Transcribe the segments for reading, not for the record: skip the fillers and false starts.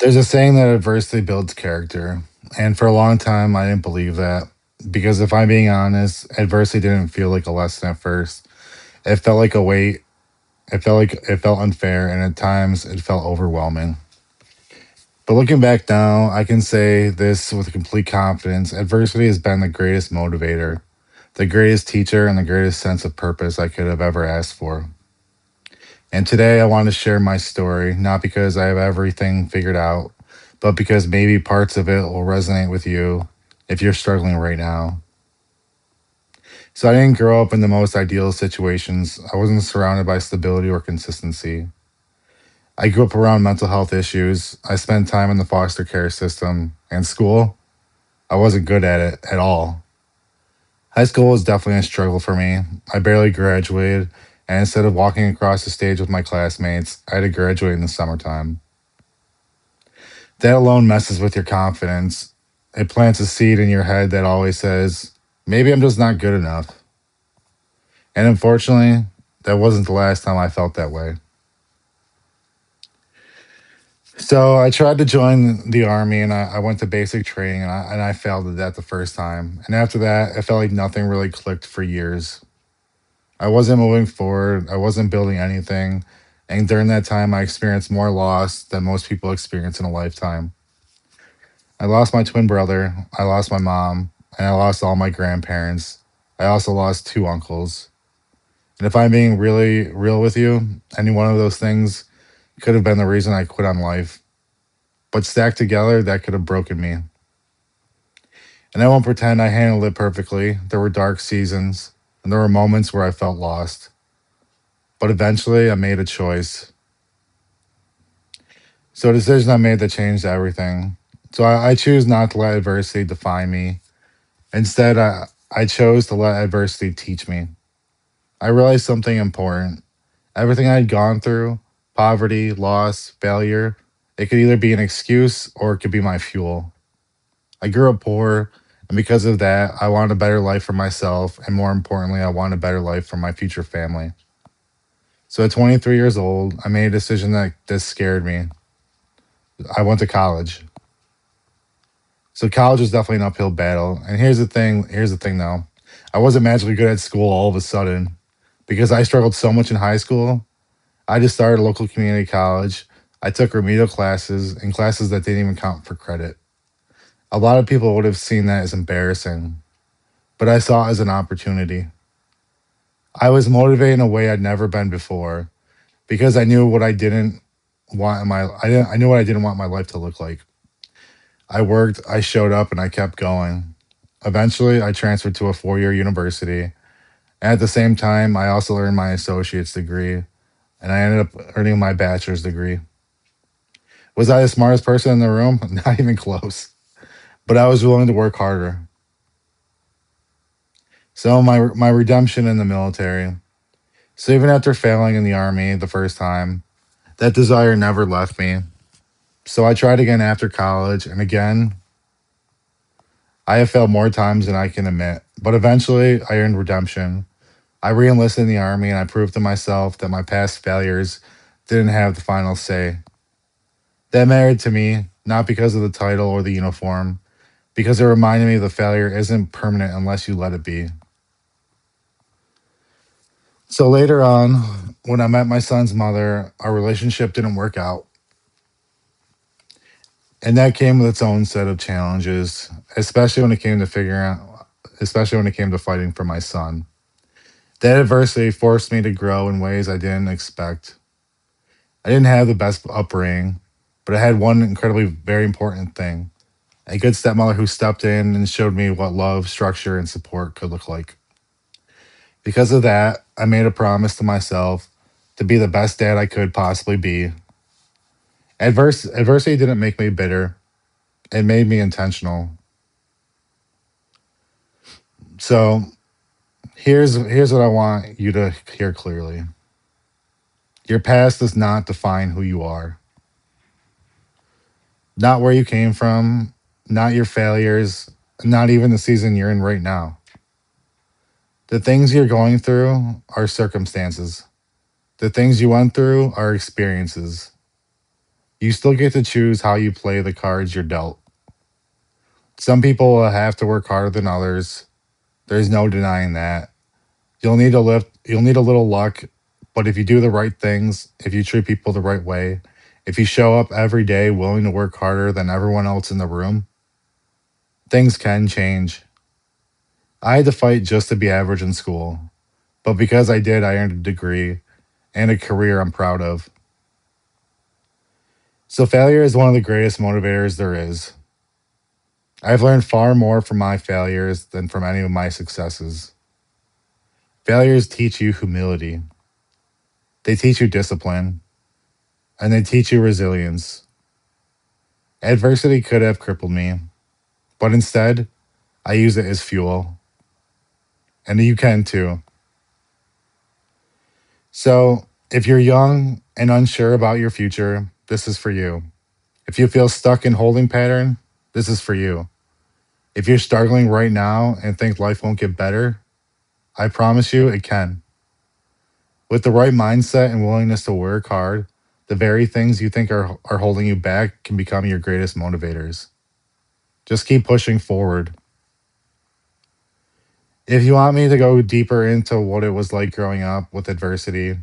There's a saying that adversity builds character. And for a long time, I didn't believe that. Because if I'm being honest, adversity didn't feel like a lesson at first. It felt like a weight. It felt unfair. And at times, it felt overwhelming. But looking back now, I can say this with complete confidence: adversity has been the greatest motivator, the greatest teacher, and the greatest sense of purpose I could have ever asked for. And today I want to share my story, not because I have everything figured out, but because maybe parts of it will resonate with you if you're struggling right now. So I didn't grow up in the most ideal situations. I wasn't surrounded by stability or consistency. I grew up around mental health issues. I spent time in the foster care system and school. I wasn't good at it at all. High school was definitely a struggle for me. I barely graduated, and instead of walking across the stage with my classmates, I had to graduate in the summertime. That alone messes with your confidence. It plants a seed in your head that always says, maybe I'm just not good enough. And unfortunately, that wasn't the last time I felt that way. So I tried to join the army and I went to basic training and I failed at that the first time. And after that, it felt like nothing really clicked for years. I wasn't moving forward, I wasn't building anything. And during that time, I experienced more loss than most people experience in a lifetime. I lost my twin brother, I lost my mom, and I lost all my grandparents. I also lost two uncles. And if I'm being really real with you, any one of those things could have been the reason I quit on life. But stacked together, that could have broken me. And I won't pretend I handled it perfectly. There were dark seasons, and there were moments where I felt lost. But eventually, I made a choice. So a decision I made that changed everything. So I choose not to let adversity define me. Instead, I chose to let adversity teach me. I realized something important. Everything I'd gone through, poverty, loss, failure, it could either be an excuse or it could be my fuel. I grew up poor, and because of that, I wanted a better life for myself, and more importantly, I wanted a better life for my future family. So at 23 years old, I made a decision that scared me. I went to college. So college was definitely an uphill battle. And here's the thing though. I wasn't magically good at school all of a sudden because I struggled so much in high school. I just started a local community college. I took remedial classes and classes that didn't even count for credit. A lot of people would have seen that as embarrassing, but I saw it as an opportunity. I was motivated in a way I'd never been before because I knew what I didn't want in my I knew what I didn't want my life to look like. I worked, I showed up, and I kept going. Eventually, I transferred to a 4 year university. And at the same time, I also earned my associate's degree, and I ended up earning my bachelor's degree. Was I the smartest person in the room? Not even close. But I was willing to work harder. So my redemption in the military. So even after failing in the army the first time, that desire never left me. So I tried again after college, and again, I have failed more times than I can admit. But eventually, I earned redemption. I re-enlisted in the army, and I proved to myself that my past failures didn't have the final say. That mattered to me, not because of the title or the uniform, because it reminded me the failure isn't permanent unless you let it be. So later on, when I met my son's mother, our relationship didn't work out. And that came with its own set of challenges, especially when it came to fighting for my son. That adversity forced me to grow in ways I didn't expect. I didn't have the best upbringing, but I had one incredibly very important thing: a good stepmother who stepped in and showed me what love, structure, and support could look like. Because of that, I made a promise to myself to be the best dad I could possibly be. Adversity didn't make me bitter, it made me intentional. So here's what I want you to hear clearly. Your past does not define who you are. Not where you came from, not your failures, not even the season you're in right now. The things you're going through are circumstances. The things you went through are experiences. You still get to choose how you play the cards you're dealt. Some people will have to work harder than others. There's no denying that. You'll need a little luck, but if you do the right things, if you treat people the right way, if you show up every day willing to work harder than everyone else in the room, things can change. I had to fight just to be average in school, but because I did, I earned a degree and a career I'm proud of. So failure is one of the greatest motivators there is. I've learned far more from my failures than from any of my successes. Failures teach you humility. They teach you discipline, and they teach you resilience. Adversity could have crippled me, but instead, I use it as fuel. And you can too. So, if you're young and unsure about your future, this is for you. If you feel stuck in holding pattern, this is for you. If you're struggling right now and think life won't get better, I promise you it can. With the right mindset and willingness to work hard, the very things you think are holding you back can become your greatest motivators. Just keep pushing forward. If you want me to go deeper into what it was like growing up with adversity,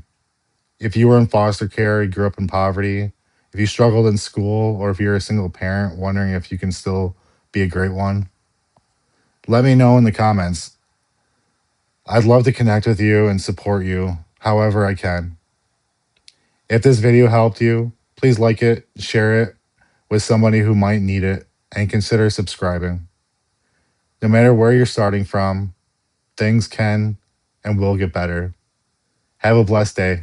if you were in foster care, you grew up in poverty, if you struggled in school, or if you're a single parent wondering if you can still be a great one, let me know in the comments. I'd love to connect with you and support you however I can. If this video helped you, please like it, share it with somebody who might need it, and consider subscribing. No matter where you're starting from, things can and will get better. Have a blessed day.